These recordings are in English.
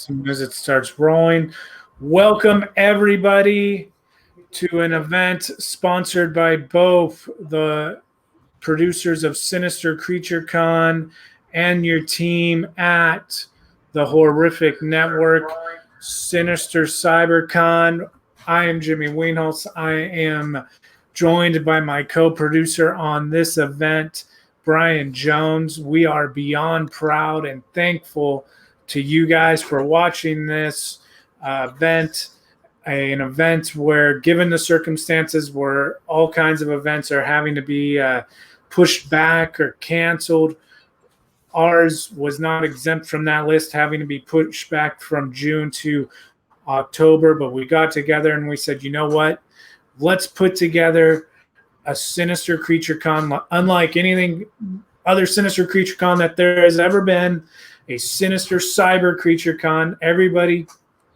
soon as it starts rolling. Welcome, everybody, to an event sponsored by both the producers of Sinister Creature Con and your team at the Horrific Network, Sinister Cyber Con. I am Jimmy Wienholz. I am joined by my co-producer on this event, Brian Jones. We are beyond proud and thankful to you guys for watching this event, an event where, given the circumstances where all kinds of events are having to be pushed back or canceled, ours was not exempt from that list, having to be pushed back from June to October. But we got together and we said, you know what? Let's put together a Sinister Creature Con, unlike anything other Sinister Creature Con that there has ever been, a Sinister Cyber Creature Con. Everybody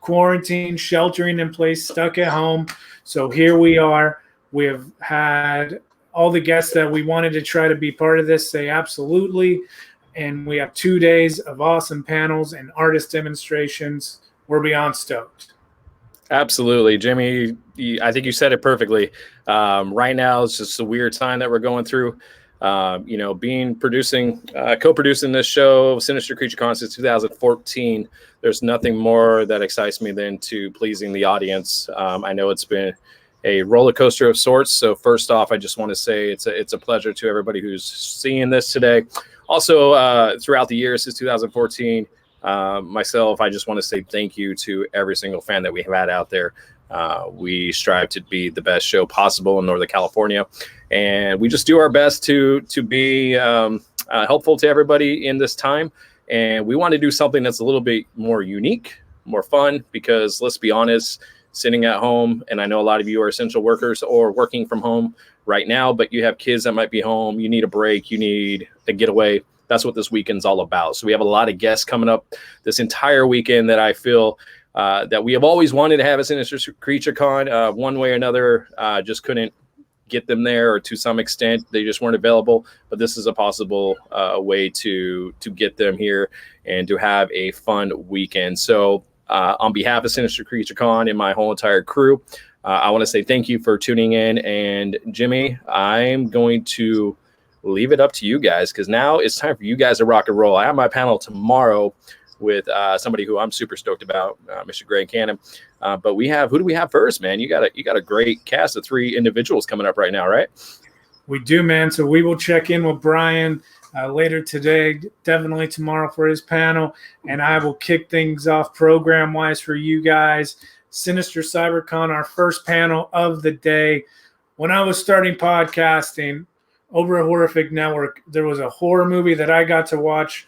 quarantined, sheltering in place, stuck at home. So here we are. We have had all the guests that we wanted to try to be part of this say absolutely. And we have 2 days of awesome panels and artist demonstrations. We're beyond stoked. Absolutely, Jimmy. I think you said it perfectly. Right now, it's just a weird time that we're going through. Co-producing this show, Sinister Creature Con, since 2014. There's nothing more that excites me than to pleasing the audience. I know it's been a roller coaster of sorts. So first off, I just want to say it's a pleasure to everybody who's seeing this today. Also, throughout the years since 2014. Myself, I just want to say thank you to every single fan that we have had out there. We strive to be the best show possible in Northern California, and we just do our best to be helpful to everybody in this time. And we want to do something that's a little bit more unique, more fun, because let's be honest, sitting at home, and I know a lot of you are essential workers or working from home right now, but you have kids that might be home. You need a break. You need a getaway. That's what this weekend's all about. So we have a lot of guests coming up this entire weekend that I feel that we have always wanted to have a Sinister Creature Con. One way or another, just couldn't get them there, or to some extent they just weren't available. But this is a possible way to get them here and to have a fun weekend. So on behalf of Sinister Creature Con and my whole entire crew, I want to say thank you for tuning in. And Jimmy, I'm going to leave it up to you guys, because now it's time for you guys to rock and roll. I have my panel tomorrow with somebody who I'm super stoked about, Mr. Greg Cannon. But who do we have first, man? You got a great cast of 3 individuals coming up right now, right? We do, man. So we will check in with Brian later today, definitely tomorrow for his panel, and I will kick things off program-wise for you guys. Sinister Cyber Con, our first panel of the day. When I was starting podcasting over at Horrific Network, there was a horror movie that I got to watch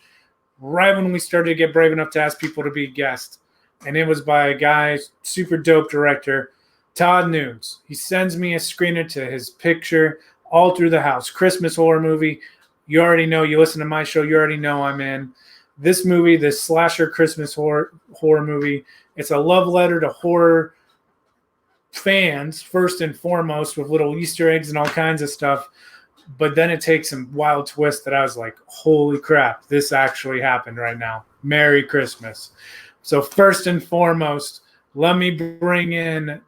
right when we started to get brave enough to ask people to be guests. And it was by a guy, super dope director, Todd Nunes. He sends me a screener to his picture all through the house. Christmas horror movie. You already know, you listen to my show, you already know I'm in. This movie, this slasher Christmas horror movie, it's a love letter to horror fans, first and foremost, with little Easter eggs and all kinds of stuff. But then it takes some wild twist that I was like, holy crap, this actually happened right now. Merry Christmas. So first and foremost, let me bring in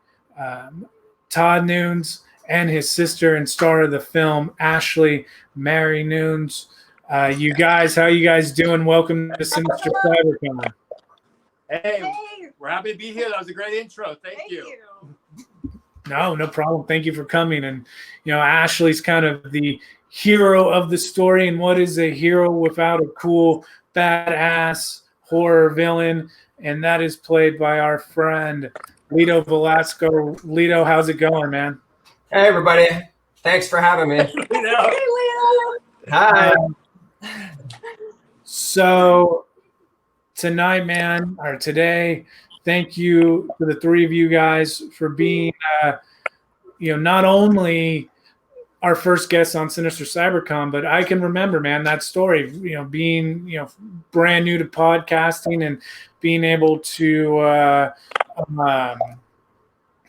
Todd Nunes and his sister and star of the film, Ashley Mary Nunes. You guys, how you guys doing? Welcome to Sinister Cyber Con. Hey, we're happy to be here. That was a great intro. Thank you. No problem. Thank you for coming. And, Ashley's kind of the hero of the story. And what is a hero without a cool, badass horror villain? And that is played by our friend, Lito Velasco. Lito, how's it going, man? Hey, everybody. Thanks for having me. Hey, Leo. Hi. So tonight, man, or today, thank you to the 3 of you guys for being, not only our first guest on Sinister Cyber Con, but I can remember, man, that story, being, brand new to podcasting and being able to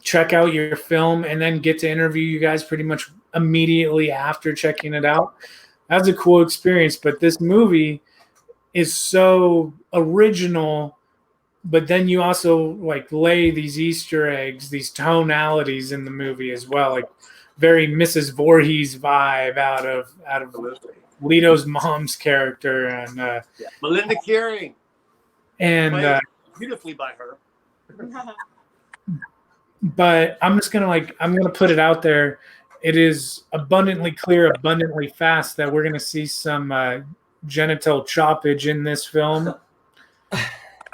check out your film and then get to interview you guys pretty much immediately after checking it out. That's a cool experience. But this movie is so original but then you also like lay these Easter eggs, these tonalities in the movie as well, like very Mrs. Voorhees vibe out of Absolutely. Leto's mom's character, and Melinda Kearing, and played beautifully by her. but I'm gonna put it out there. It is abundantly clear, abundantly fast that we're gonna see some genital choppage in this film.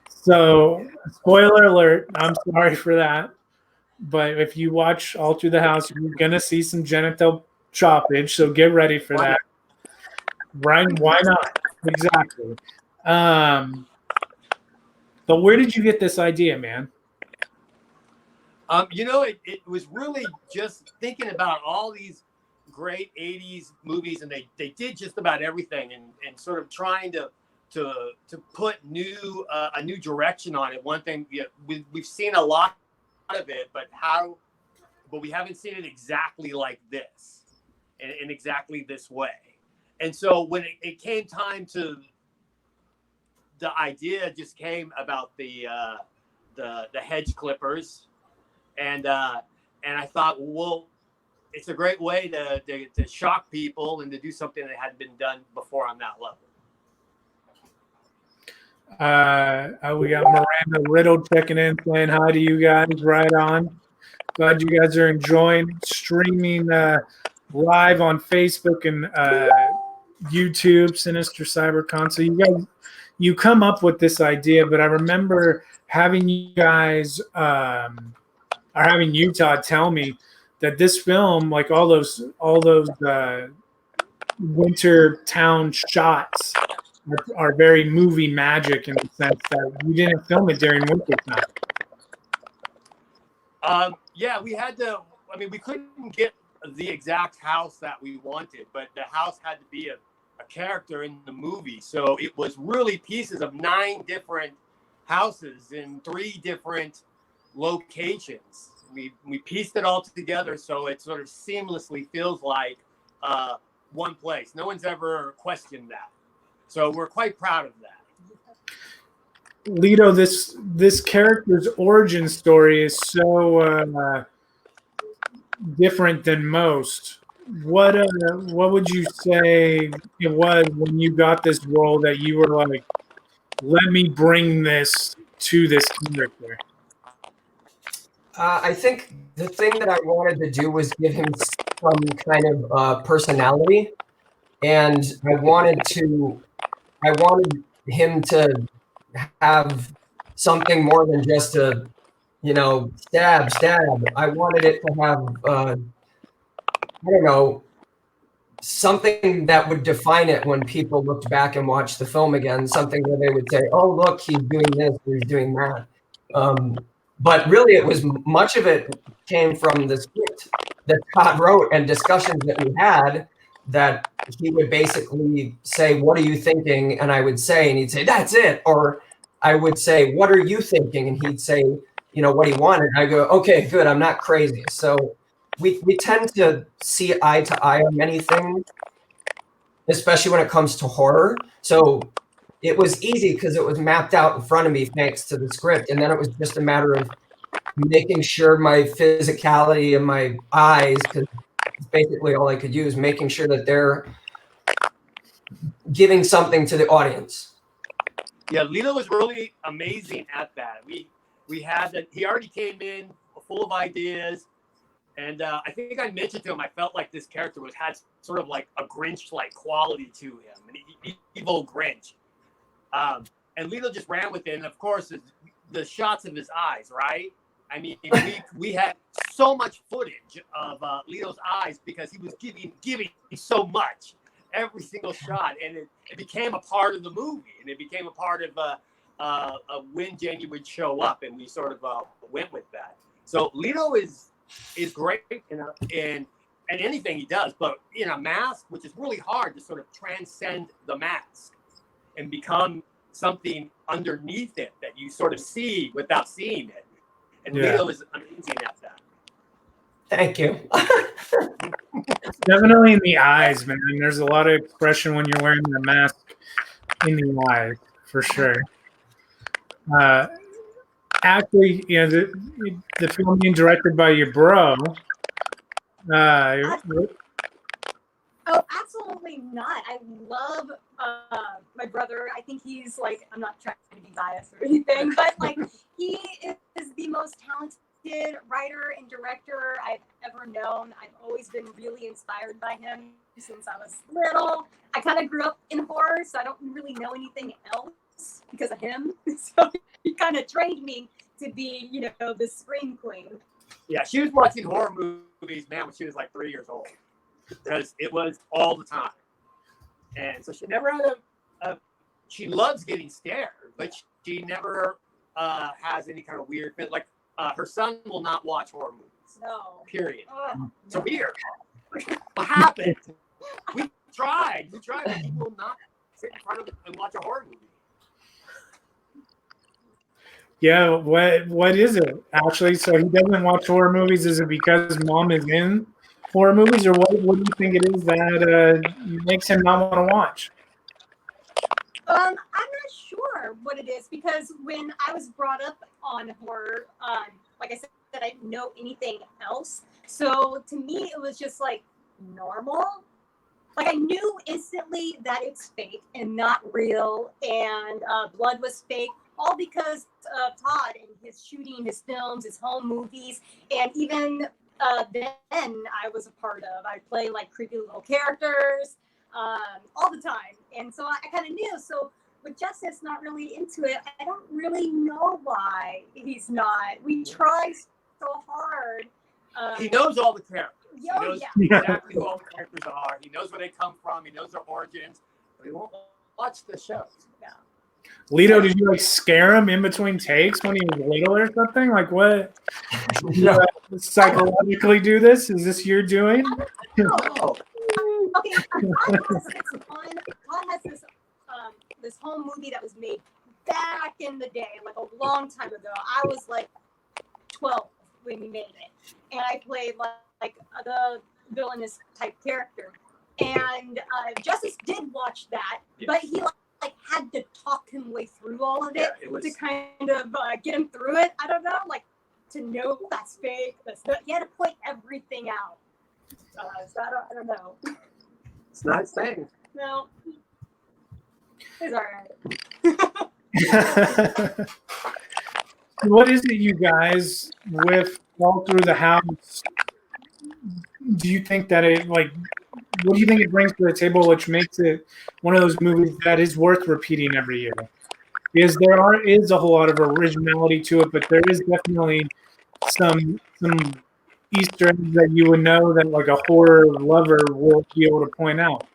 So, spoiler alert, I'm sorry for that. But if you watch All Through the House, you're going to see some genital choppage. So get ready for that. Right? Why not? Exactly. But where did you get this idea, man? It was really just thinking about all these great 80s movies, and they did just about everything, and sort of trying to put a new direction on it. One thing, we've seen a lot of it, but we haven't seen it exactly like this, in exactly this way. And so when it came time to, the idea just came about the hedge clippers, and I thought, well, it's a great way to shock people and to do something that hadn't been done before on that level. We got Miranda Riddle checking in, saying hi to you guys. Right on. Glad you guys are enjoying streaming live on Facebook and YouTube, Sinister Cyber Con. So you come up with this idea, but I remember having you guys or having Utah tell me that this film, like all those winter town shots, are very movie magic in the sense that you didn't film it during winter time. We had to. I mean, we couldn't get the exact house that we wanted, but the house had to be a character in the movie. So it was really pieces of 9 different houses in 3 different locations. We pieced it all together so it sort of seamlessly feels like one place. No one's ever questioned that. So we're quite proud of that. Leto, this character's origin story is so different than most. What would you say it was when you got this role that you were like, let me bring this to this character? I think the thing that I wanted to do was give him some kind of personality, and I wanted him to have something more than just a, stab. I wanted it to have, something that would define it when people looked back and watched the film again, something where they would say, oh, look, he's doing this, or he's doing that. But really, much of it came from the script that Todd wrote and discussions that we had, that he would basically say, what are you thinking? And I would say, and he'd say, that's it. Or I would say, what are you thinking? And he'd say, what he wanted. And I go, okay, good. I'm not crazy. So we tend to see eye to eye on many things, especially when it comes to horror. So it was easy because it was mapped out in front of me thanks to the script. And then it was just a matter of making sure my physicality and my eyes, because basically all I could use, making sure that they're giving something to the audience. Yeah, Leto was really amazing at that. We had that. He already came in full of ideas, and I think I mentioned to him I felt like this character had sort of like a Grinch-like quality to him, an evil Grinch. And Leto just ran with it, and of course the shots of his eyes, right? I mean, we had so much footage of Leto's eyes because he was giving so much every single shot, and it became a part of the movie, and it became a part of when Jenny would show up, and we sort of went with that. So Leto is great in anything he does, but in a mask, which is really hard to sort of transcend the mask and become something underneath it that you sort of see without seeing it. And Leto is amazing at that. Thank you. Definitely in the eyes, man. There's a lot of expression when you're wearing the mask in the eyes, for sure. actually, the film being directed by your bro. Oh, absolutely not. I love my brother. I think he's like, I'm not trying to be biased or anything, but like he is the most talented writer and director I've ever known. I've always been really inspired by him since I was little. I kind of grew up in horror, so I don't really know anything else because of him. So he kind of trained me to be, the scream queen. Yeah, she was watching horror movies, man, when she was like 3 years old. Because it was all the time. And so she never had she loves getting scared, but she never has any kind of weird, like her son will not watch horror movies. No. Period. It's weird. What happened? We tried, but he will not sit in front of it and watch a horror movie. Yeah, what is it actually? So he doesn't watch horror movies. Is it because mom is in horror movies, or what do you think it is that makes him not want to watch? I'm not sure what it is, because when I was brought up on horror, like I said, I didn't know anything else. So to me, it was just like normal. Like I knew instantly that it's fake and not real, and blood was fake, all because of Todd and his shooting his films, his home movies, and even then I was a part of. I play like creepy little characters all the time, and so I kind of knew. So with Justice not really into it, I don't really know why he's not. We try so hard. He knows all the characters. He knows yeah. exactly who all the characters are. He knows where they come from. He knows their origins. But he won't watch the shows. Yeah. Lito, did you like scare him in between takes when he was little or something? Like what? Psychologically do this? Is this your doing? Oh. Okay, Todd has this home movie that was made back in the day, like a long time ago. I was like 12 when we made it, and I played like the villainous type character. And Justice did watch that, but he like had to talk him way through all of it, to kind of get him through it. I don't know, like to know that's fake. He had to point everything out. So I don't know. It's not his thing. No, it's all right. What is it, you guys, with All Through the House? Do you think that what do you think it brings to the table, which makes it one of those movies that is worth repeating every year? Because there is a whole lot of originality to it, but there is definitely some Easter eggs that you would know that like a horror lover will be able to point out.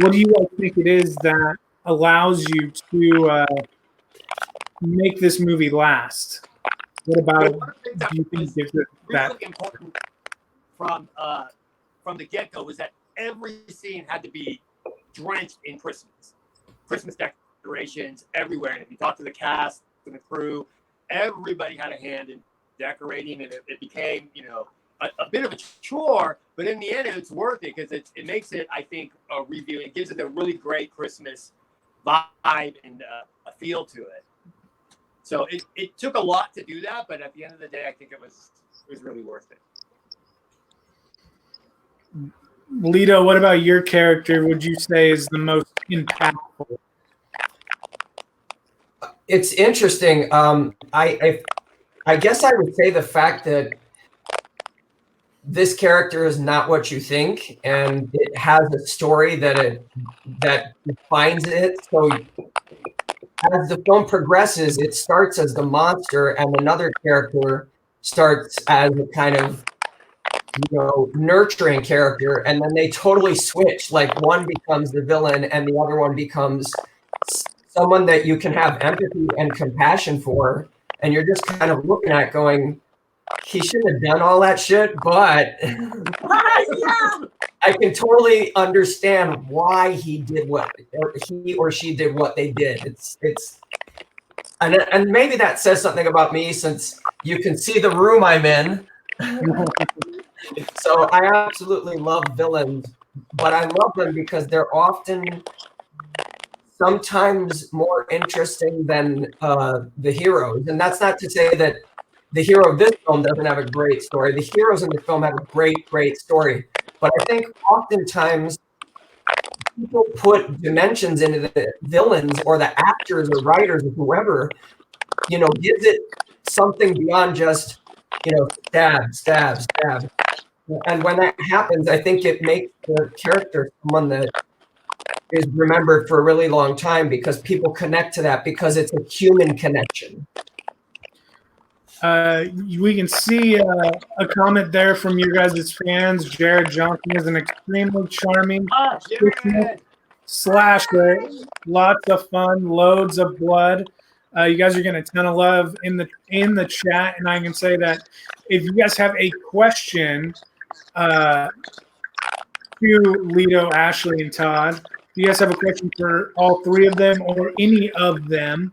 What do you guys think it is that allows you to make this movie last? What about it do you think gives it that? Really important from the get-go was that every scene had to be drenched in Christmas decorations everywhere. And if you talk to the cast and the crew, everybody had a hand in decorating, and it became, a bit of a chore, but in the end, it's worth it because it makes it, I think, a review. It gives it a really great Christmas vibe and a feel to it. So it took a lot to do that, but at the end of the day, I think it was really worth it. Lito, what about your character would you say is the most impactful? It's interesting. I guess I would say the fact that this character is not what you think, and it has a story that defines it. So as the film progresses, it starts as the monster, and another character starts as a kind of nurturing character, and then they totally switch. Like one becomes the villain, and the other one becomes someone that you can have empathy and compassion for, and you're just kind of looking at going, he shouldn't have done all that shit, but I can totally understand why he did he or she did what they did. It's and maybe that says something about me, since you can see the room I'm in. So I absolutely love villains, but I love them because they're often sometimes more interesting than the heroes. And that's not to say that the hero of this film doesn't have a great story. The heroes in the film have a great story. But I think oftentimes people put dimensions into the villains or the actors or writers or whoever, gives it something beyond just, stab. And when that happens, I think it makes the character someone that is remembered for a really long time because people connect to that because it's a human connection. We can see a comment there from your guys' fans. Jared Johnson is an extremely charming slasher. Lots of fun, loads of blood. You guys are getting a ton of love in the chat, and I can say that if you guys have a question to Lito, Ashley, and Todd, if you guys have a question for all three of them or any of them,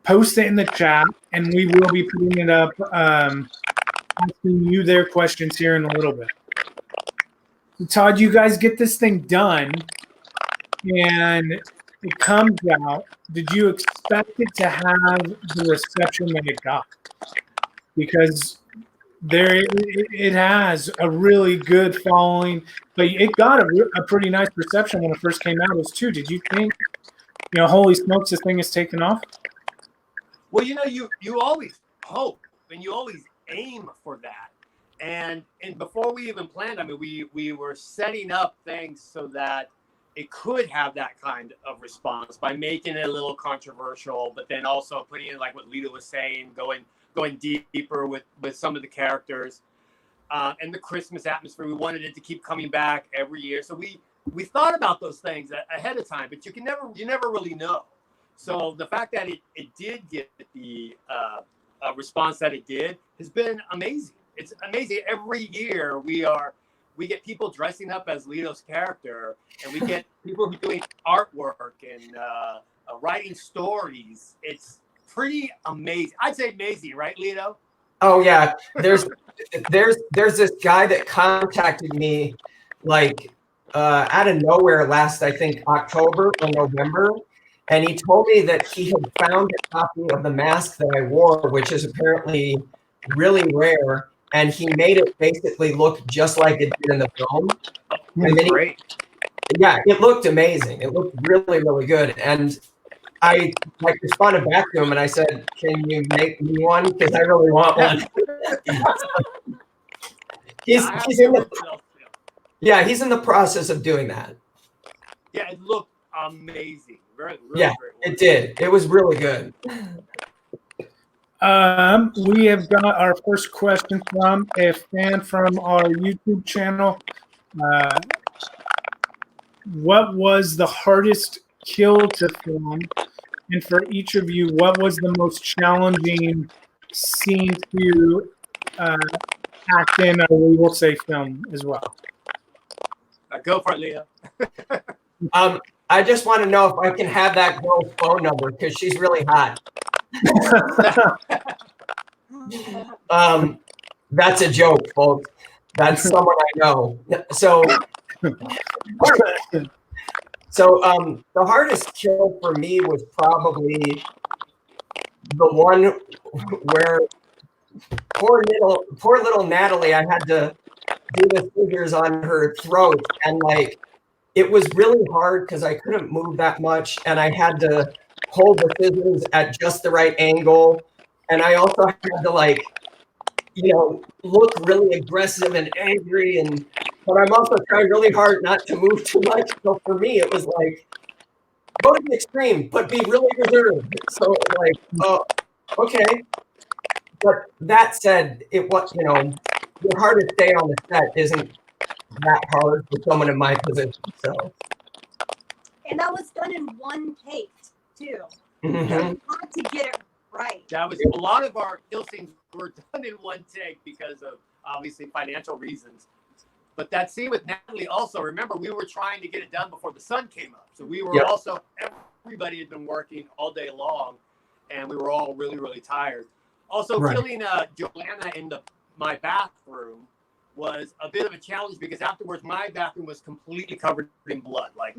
post it in the chat, and we will be putting it up, asking you their questions here in a little bit. So Todd, you guys get this thing done, and it comes out. Did you expect it to have the reception that it got? Because it has a really good following, but it got a pretty nice reception when it first came out as too. Did you think, holy smokes, this thing is taking off? Well, you always hope and you always aim for that. And before we even planned, I mean, we were setting up things so that it could have that kind of response by making it a little controversial, but then also putting in, like what Lito was saying, going deeper with some of the characters, and the Christmas atmosphere. We wanted it to keep coming back every year. So we thought about those things ahead of time, but you never really know. So the fact that it did get the response that it did has been amazing. It's amazing. Every year we get people dressing up as Lito's character, and we get people doing artwork and writing stories. It's pretty amazing. I'd say amazing, right, Lito? Oh yeah. There's this guy that contacted me like out of nowhere last, I think, October or November. And he told me that he had found a copy of the mask that I wore, which is apparently really rare. And he made it basically look just like it did in the film. And then Great. Yeah, it looked amazing. It looked really, really good. And I responded back to him and I said, "Can you make me one? Because I really want one." he's in the process of doing that. Yeah, it looked amazing. Really, yeah, great work. It did. It was really good. We have got our first question from a fan from our YouTube channel. What was the hardest kill to film? And for each of you, what was the most challenging scene to act in, or we will say film as well? Go for it, Leah. I just want to know if I can have that girl's phone number because she's really hot. That's a joke, folks. That's someone I know. So the hardest kill for me was probably the one where poor little Natalie, I had to do the scissors on her throat, and it was really hard because I couldn't move that much, and I had to hold the scissors at just the right angle, and I also had to look really aggressive and angry, but I'm also trying really hard not to move too much. So for me, it was go to the extreme, but be really reserved. So okay. But that said, it was your hardest day on the set isn't that hard for someone in my position. So. And that was done in one take too. Mm-hmm. You had to get it right. That was a lot of our kill scenes were done in one take because of obviously financial reasons. But that scene with Natalie also, remember, we were trying to get it done before the sun came up. So we were also, everybody had been working all day long, and we were all really, really tired. Also, killing Joanna in my bathroom was a bit of a challenge because afterwards my bathroom was completely covered in blood, like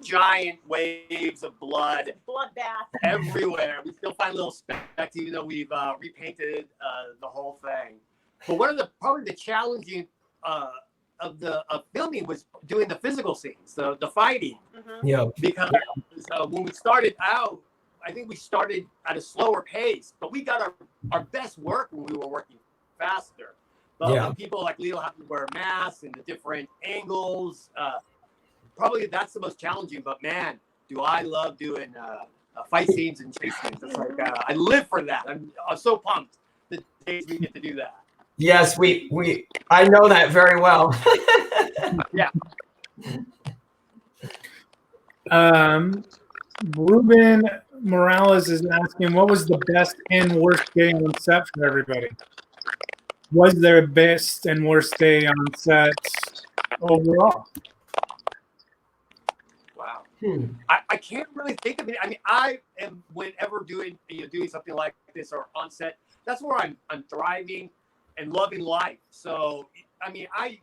giant waves of blood, Bloodbath. everywhere. We still find little specks, even though we've repainted the whole thing. But one of the probably the challenging of filming was doing the physical scenes, the fighting. Yeah. Because when we started out, I think we started at a slower pace, but we got our best work when we were working faster. But when people like Leo have to wear masks and the different angles, probably that's the most challenging. But man, do I love doing fight scenes and chase scenes. It's like I live for that. I'm so pumped the days we get to do that. Yes, I know that very well. Yeah. Ruben Morales is asking, what was the best and worst day on set for everybody? Was there a best and worst day on set overall? Wow. I can't really think of it. I mean, I am whenever doing something like this or on set, that's where I'm thriving and loving life. So I mean, I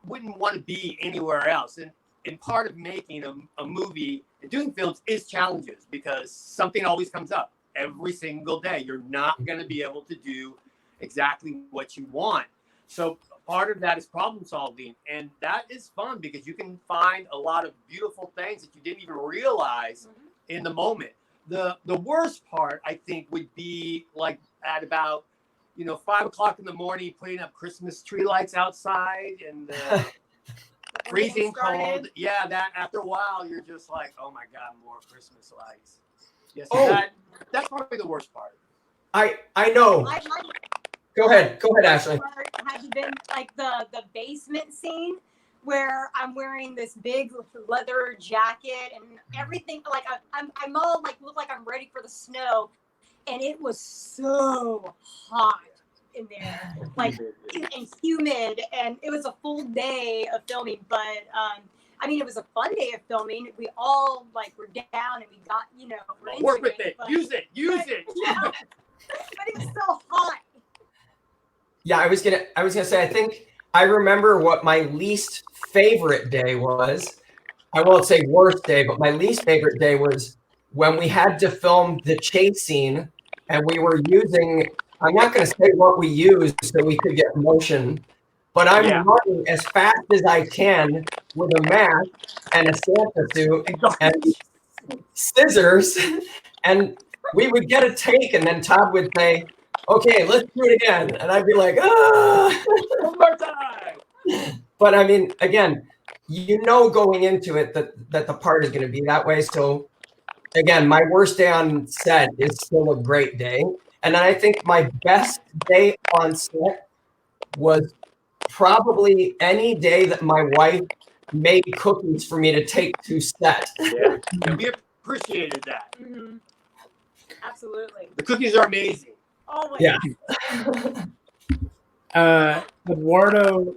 wouldn't want to be anywhere else. And part of making a movie and doing films is challenges because something always comes up every single day. You're not going to be able to do exactly what you want. So part of that is problem solving. And that is fun because you can find a lot of beautiful things that you didn't even realize in the moment. The worst part, I think, would be like at about 5 o'clock in the morning, putting up Christmas tree lights outside and freezing cold. Yeah, that after a while, you're just like, oh my God, more Christmas lights. Yes, that's probably the worst part. I know. Go ahead, Ashley. Has been like the basement scene where I'm wearing this big leather jacket and everything. Like I'm all like look like I'm ready for the snow, and it was so hot in there, like and humid, and it was a full day of filming. But I mean, it was a fun day of filming. We all like were down and we got work with it, use it. Yeah. But it was so hot. Yeah, I was gonna say, I think I remember what my least favorite day was. I won't say worst day, but my least favorite day was when we had to film the chase scene and we were using, I'm not gonna say what we used so we could get motion, but I'm running as fast as I can with a mask and a Santa suit and scissors, and we would get a take and then Todd would say, okay, let's do it again. And I'd be like, one more time. But I mean, again, going into it that the part is going to be that way. So again, my worst day on set is still a great day. And then I think my best day on set was probably any day that my wife made cookies for me to take to set. Yeah, we appreciated that. Mm-hmm. Absolutely. The cookies are amazing. Oh my God. Eduardo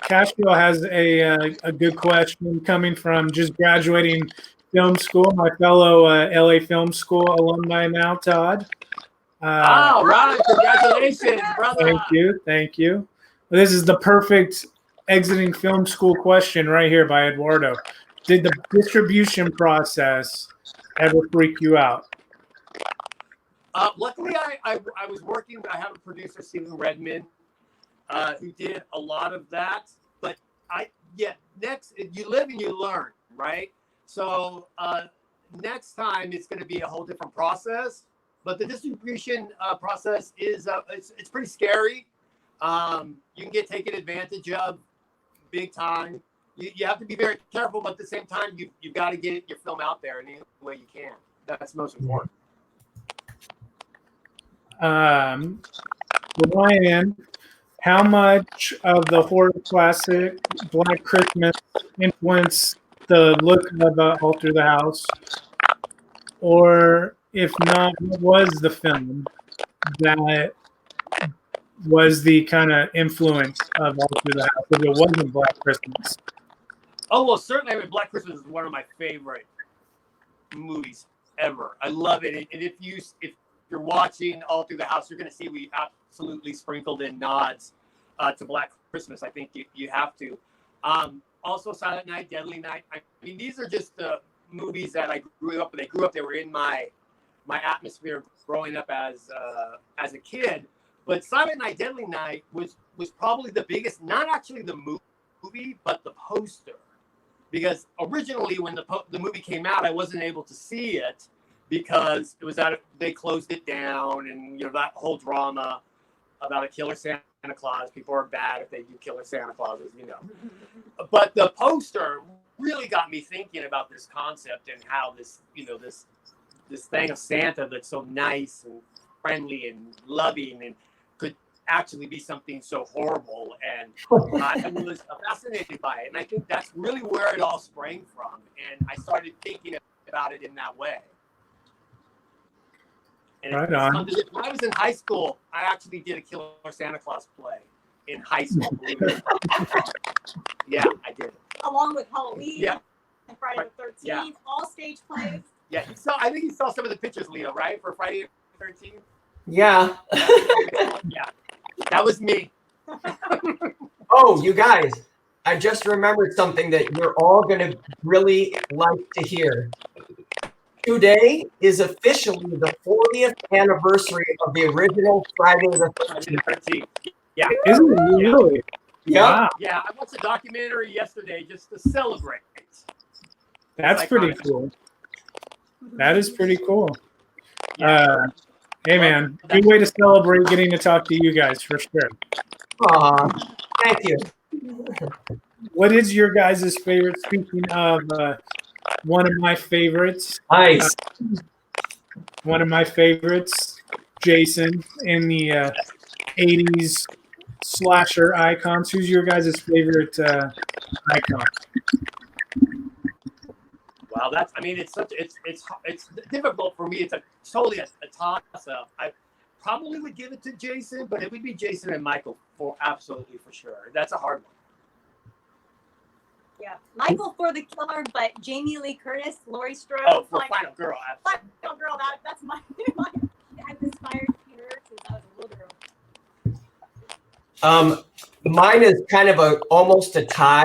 Castro has a good question coming from just graduating film school, my fellow LA Film School alumni now, Todd. Ron, congratulations, brother. Thank you. This is the perfect exiting film school question right here by Eduardo. Did the distribution process ever freak you out? Luckily, I was working. I have a producer, Stephen Redmond, who did a lot of that. But next, you live and you learn, right? So next time it's going to be a whole different process. But the distribution process is it's pretty scary. You can get taken advantage of big time. You have to be very careful, but at the same time, you've got to get your film out there in any way you can. That's most important. Ryan, how much of the horror classic Black Christmas influenced the look of All Through the House? Or if not, what was the film that was the kind of influence of All Through the House if it wasn't Black Christmas? Oh, well, certainly. I mean, Black Christmas is one of my favorite movies ever. I love it. And if you're watching All Through the House, you're going to see we absolutely sprinkled in nods to Black Christmas. I think you have to. Also, Silent Night, Deadly Night. I mean, these are just the movies that I grew up. They were in my atmosphere growing up as a kid. But Silent Night, Deadly Night was probably the biggest. Not actually the movie, but the poster. Because originally, when the movie came out, I wasn't able to see it because it was they closed it down, and that whole drama about a killer Santa Claus. People are bad if they do killer Santa Clauses, But the poster really got me thinking about this concept and how this thing of Santa that's so nice and friendly and loving and could actually be something so horrible. And I was fascinated by it. And I think that's really where it all sprang from. And I started thinking about it in that way. And right on. When I was in high school, I actually did a killer Santa Claus play in high school. Yeah, I did. Along with Halloween, yeah, and Friday the 13th, yeah. All stage plays. Yeah, I think you saw some of the pictures, Leo, right, for Friday the 13th? Yeah. Yeah, that was me. Oh, you guys, I just remembered something that you're all going to really like to hear. Today is officially the 40th anniversary of the original Friday the 13th. Yeah. Isn't it really? Yep. Wow. Yeah, I watched a documentary yesterday just to celebrate. That's pretty cool. That is pretty cool. Yeah. Hey, man, good way to celebrate getting to talk to you guys for sure. Aw, thank you. What is your guys' favorite? Speaking of one of my favorites. Nice. One of my favorites, Jason, in the 80s slasher icons. Who's your guys' favorite icon? Wow, it's difficult for me. It's totally a toss up. I probably would give it to Jason, but it would be Jason and Michael for sure. That's a hard one. Yeah, Michael for the killer, but Jamie Lee Curtis, Laurie Strode. Oh, for Final Girl. Final Girl. That's my I've inspired her since I was a little girl. Mine is kind of almost a tie.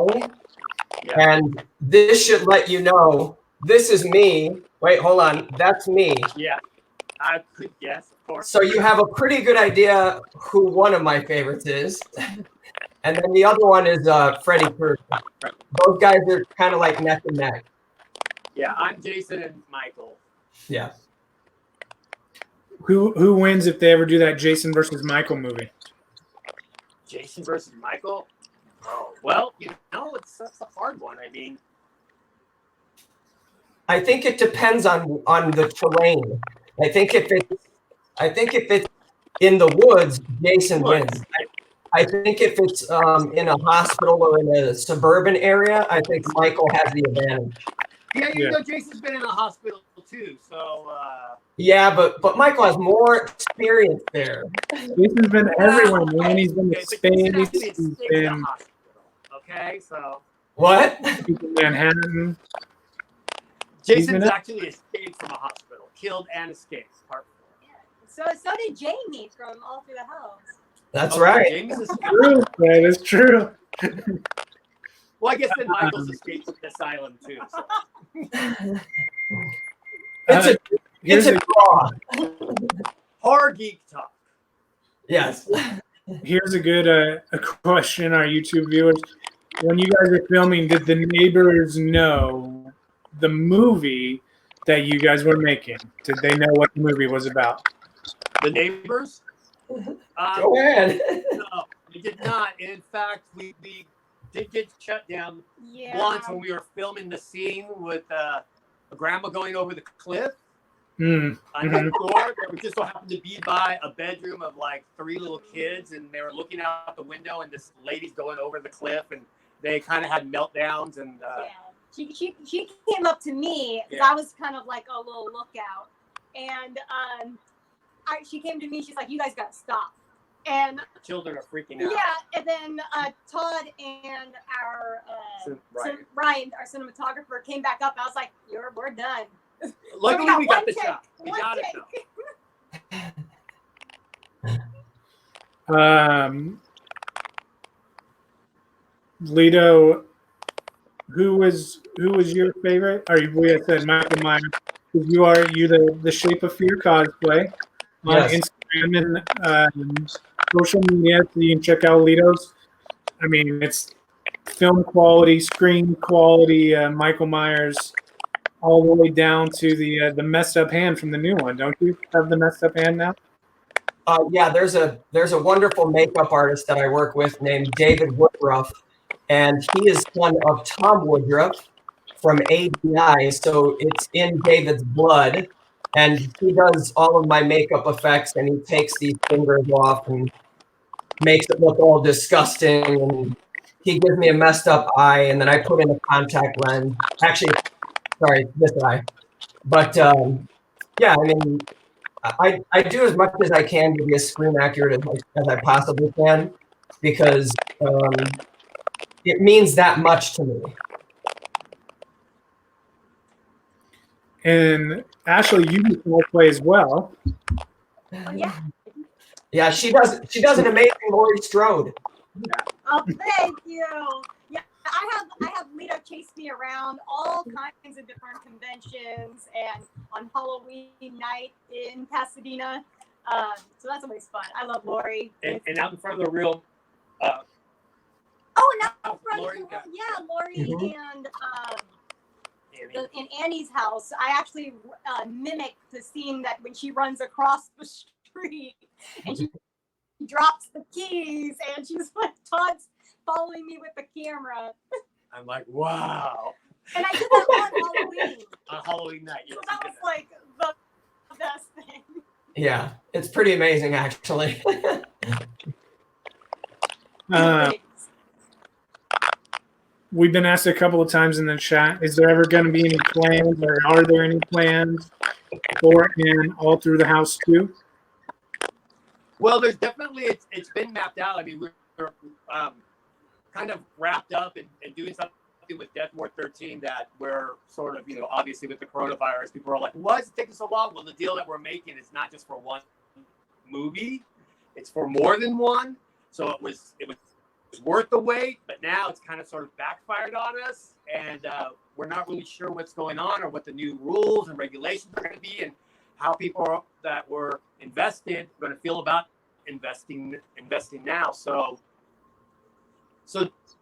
Yeah. And this should let you know this is me. Wait, hold on. That's me. Yeah, I could guess, of course. So you have a pretty good idea who one of my favorites is. And then the other one is Freddy Krueger. Those guys are kind of like neck and neck. Yeah, I'm Jason and Michael. Yeah. Who wins if they ever do that Jason versus Michael movie? Jason versus Michael? Oh, well, it's a hard one. I mean, I think it depends on the terrain. I think if it's in the woods, Jason wins. I think if it's in a hospital or in a suburban area, I think Michael has the advantage. Yeah, Jason's been in a hospital too, so. Yeah, but Michael has more experience there. Jason's been everywhere, man. He's been to space. He's been okay, so. What? He's in Manhattan. Jason's actually escaped from a hospital, killed and escaped. So did Jamie from All Through the House. That's right. True. That is true. Well, I guess then Michael's escaped from the asylum too. So. It's a draw. Horror geek talk. Yes. Here's a good a question, our YouTube viewers. When you guys are filming, did the neighbors know the movie that you guys were making? Did they know what the movie was about? The neighbors? Go ahead. No, we did not. And in fact, we did get shut down once when we were filming the scene with a grandma going over the cliff. Next door, there just so happened to be by a bedroom of like 3 little kids, and they were looking out the window, and this lady's going over the cliff, and they kind of had meltdowns. And she came up to me because I was kind of like a little lookout, and she came to me. She's like, "You guys got to stop." And children are freaking out. Yeah, and then Todd and our Ryan, our cinematographer, came back up. And I was like, "We're done." Luckily, we got the shot. We got it. Lito, who was your favorite? Or we had said Michael Myers. You the Shape of Fear cosplay on Yes. Instagram and social media, so you can check out Lito's. I mean, it's film quality, screen quality, Michael Myers, all the way down to the messed up hand from the new one. Don't you have the messed up hand now? Yeah, there's a wonderful makeup artist that I work with named David Woodruff, and he is son of Tom Woodruff from ADI, so it's in David's blood, and he does all of my makeup effects, and he takes these fingers off and makes it look all disgusting, and he gives me a messed up eye, and then I put in a contact lens. Actually, sorry, this eye. But yeah, I mean, I do as much as I can to be as screen accurate as I possibly can, because it means that much to me. And Ashley, you can play as well. Oh, yeah. Yeah, she does an amazing Laurie Strode. Oh, thank you. Yeah, I have Lito chase me around all kinds of different conventions and on Halloween night in Pasadena. So that's always fun. I love Lori. And out in front of the real. Oh, and now Lori, Lori and in Annie's house, I actually mimic the scene that when she runs across the street and she drops the keys and she's like Todd's following me with the camera. I'm like, wow. And I did that on Halloween. On Halloween night. Yes, So that was like the best thing. Yeah, it's pretty amazing, actually. We've been asked a couple of times in the chat, is there ever going to be any plans, or are there any plans for an All Through the House 2? Well, there's definitely, it's been mapped out. I mean, we're kind of wrapped up and doing something with Death Ward 13 that we're sort of, obviously with the coronavirus, people are like, why is it taking so long? Well, the deal that we're making is not just for one movie, it's for more than one. So it was worth the wait, but now it's kind of sort of backfired on us, and we're not really sure what's going on or what the new rules and regulations are going to be, and how people that were invested are going to feel about investing now. So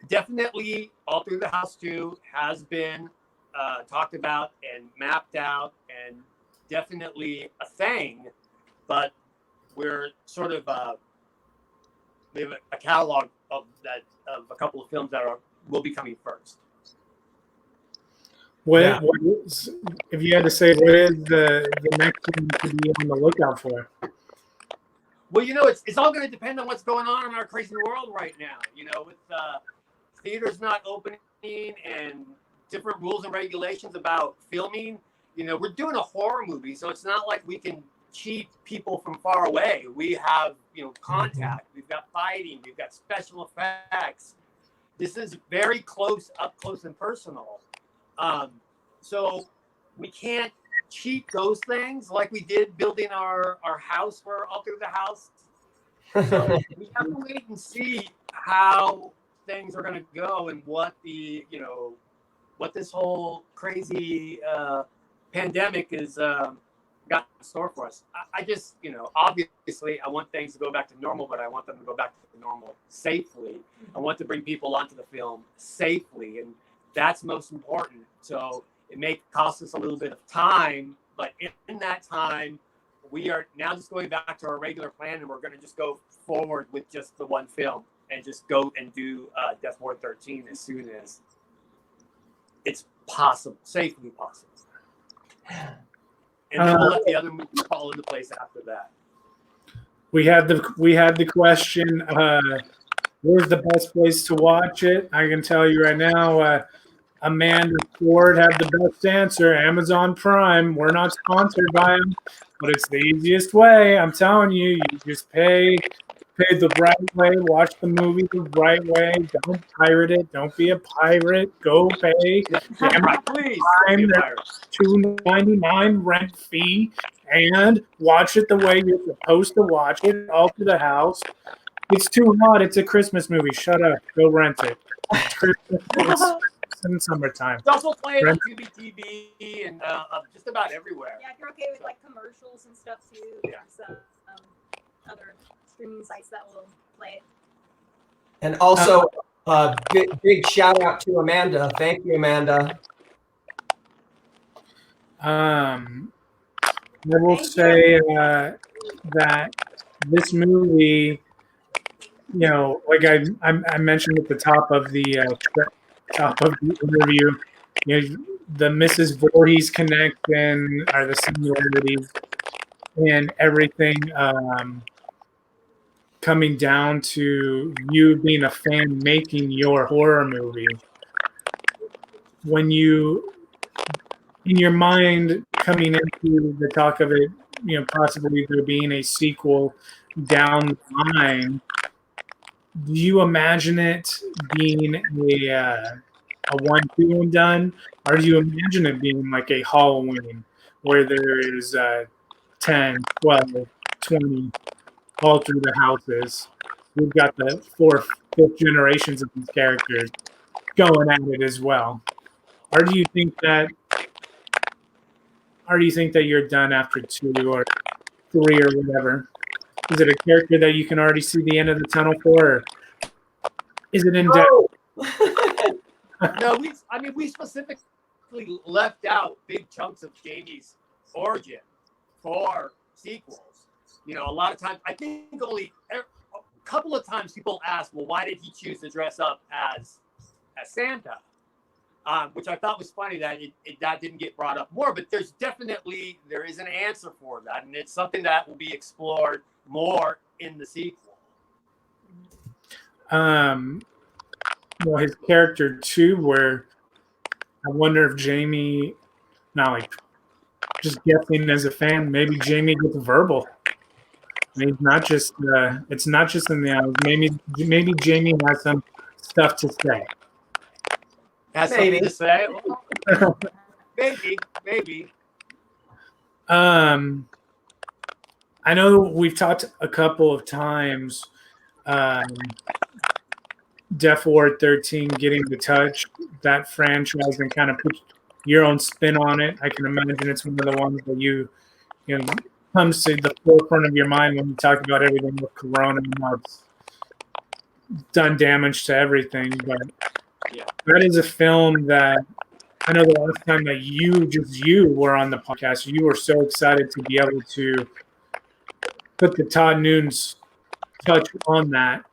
definitely All Through the House 2 has been talked about and mapped out, and definitely a thing, but we're sort of we have a catalog of a couple of films that will be coming first. What is, if you had to say, what is the next thing to be on the lookout for? Well, it's all going to depend on what's going on in our crazy world right now. With theaters not opening and different rules and regulations about filming. We're doing a horror movie, so it's not like we can cheat people from far away. We have, contact. We've got fighting. We've got special effects. This is very up close and personal. So we can't cheat those things like we did building our house for All Through the House. So we have to wait and see how things are going to go and what what this whole crazy pandemic is got in store for us. I just, obviously I want things to go back to normal, but I want them to go back to normal safely. I want to bring people onto the film safely, and that's most important. So it may cost us a little bit of time, but in that time, we are now just going back to our regular plan, and we're going to just go forward with just the one film and just go and do Death Ward 13 as soon as it's possible, safely possible. And then we'll let the other movies fall into place after that. We had the question, where's the best place to watch it? I can tell you right now, Amanda Ford had the best answer. Amazon Prime. We're not sponsored by them, but it's the easiest way. I'm telling you, you just pay the right way. Watch the movie the right way. Don't pirate it. Don't be a pirate. Go pay. Please, Prime, $2.99 rent fee, and watch it the way you're supposed to watch it. All Through the House. It's too hot. It's a Christmas movie. Shut up. Go rent it. It's Christmas. It's in summertime. It's also playing on Brent? Tubi TV and just about everywhere. Yeah, if you're okay with like commercials and stuff too, there's other streaming sites that will play it. And also, big shout out to Amanda. Thank you, Amanda. I will say that this movie, you know, like I mentioned at the top of the interview, you know, the Mrs. Voorhees connection are the similarities and everything coming down to you being a fan making your horror movie. When you, in your mind, coming into the talk of it, you know, possibly there being a sequel down the line, do you imagine it being a 1-2 and done, or do you imagine it being like a Halloween where there is 10, 12, 20 all through the houses? We've got the 4th, 5th generations of these characters going at it as well. Or do you think that you're done after 2 or 3 or whatever? Is it a character that you can already see the end of the tunnel for, or is it in depth? No, we specifically left out big chunks of Jamie's origin for sequels. You know, a lot of times, I think only a couple of times people ask, well, why did he choose to dress up as Santa? Which I thought was funny that that didn't get brought up more, but there is an answer for that, and it's something that will be explored more in the sequel. Well, his character too, where I wonder if Jamie, not like just guessing as a fan, maybe Jamie gets verbal. Maybe it's not just in the eyes. Maybe Jamie has some stuff to say. Has something to say? Maybe. I know we've talked a couple of times. Death Ward 13 getting to touch that franchise and kind of put your own spin on it. I can imagine it's one of the ones that you know comes to the forefront of your mind when you talk about everything with Corona and how it's done damage to everything. But that is a film that I know the last time that you were on the podcast, you were so excited to be able to put the Todd Noon's touch on that.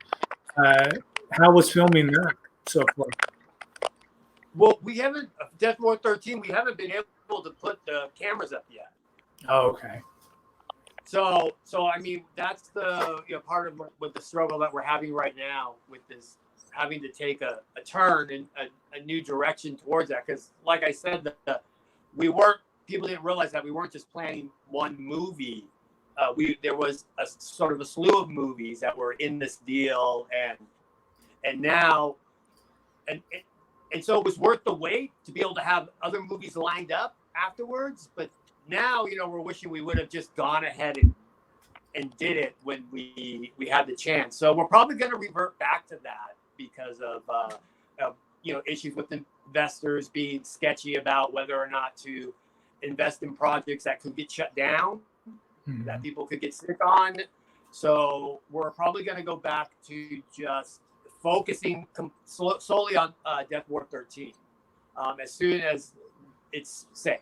How was filming that so far? Well, we haven't, Death Ward 13, we haven't been able to put the cameras up yet. Oh, okay. So I mean, that's the part of with the struggle that we're having right now with this, having to take a turn in a new direction towards that. Because like I said, people didn't realize that we weren't just planning one movie. There was a sort of a slew of movies that were in this deal, and now, and so it was worth the wait to be able to have other movies lined up afterwards. But now, we're wishing we would have just gone ahead and did it when we had the chance. So we're probably going to revert back to that because of issues with investors being sketchy about whether or not to invest in projects that could get shut down, that people could get sick on. So we're probably going to go back to just focusing solely on Death Ward 13 as soon as it's safe.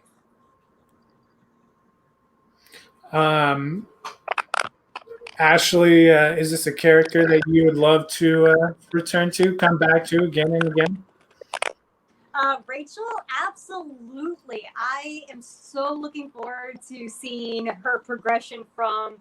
Ashley, is this a character that you would love to return to, come back to again and again? Rachel, absolutely. I am so looking forward to seeing her progression from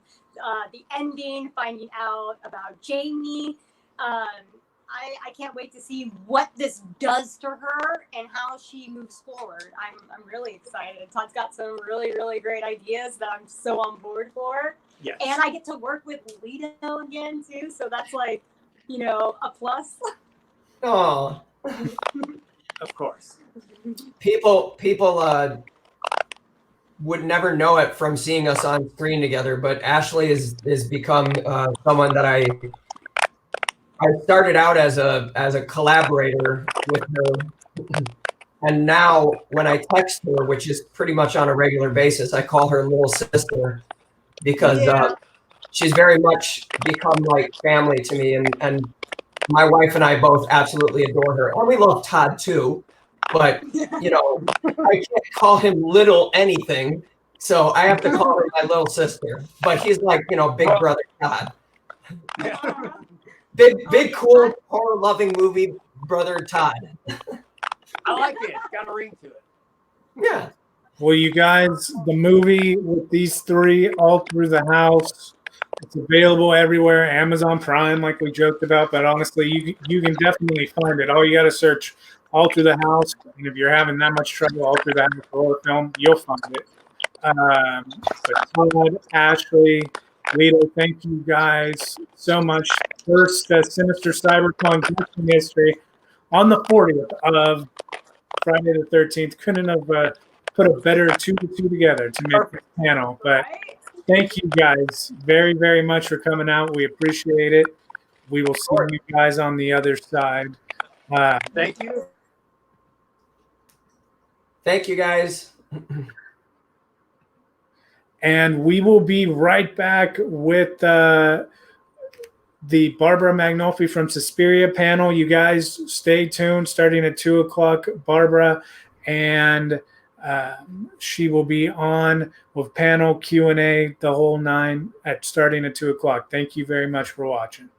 the ending, finding out about Jamie. I can't wait to see what this does to her and how she moves forward. I'm really excited. Todd's got some really, really great ideas that I'm so on board for. Yes. And I get to work with Lito again too, so that's like, a plus. Oh. Of course. People would never know it from seeing us on screen together, but Ashley has become someone that I started out as a collaborator with her, and now when I text her, which is pretty much on a regular basis, I call her little sister because she's very much become like family to me, and my wife and I both absolutely adore her, and we love Todd too. But you know, I can't call him little anything, so I have to call her my little sister. But he's like, you know, big brother Todd. Big, cool, horror-loving movie brother Todd. I like it. It's got a ring to it. Yeah. Well, you guys, the movie with these three all through the house, it's available everywhere. Amazon Prime, like we joked about, but honestly, you can definitely find it. All you got to search All Through the House, and if you're having that much trouble, All Through the House horror film, you'll find it. But Todd, Ashley, Lito, thank you guys so much. First Sinister Cyber Con in history on the 40th of Friday the 13th. Couldn't have put a better 2 to 2 together to make this panel. But thank you guys very, very much for coming out. We appreciate it. We will see you guys on the other side. Thank you. Thank you, guys. And we will be right back with the Barbara Magnolfi from Suspiria panel. You guys stay tuned. Starting at 2 o'clock, Barbara, and she will be on with panel Q&A, the whole nine, starting at 2 o'clock. Thank you very much for watching.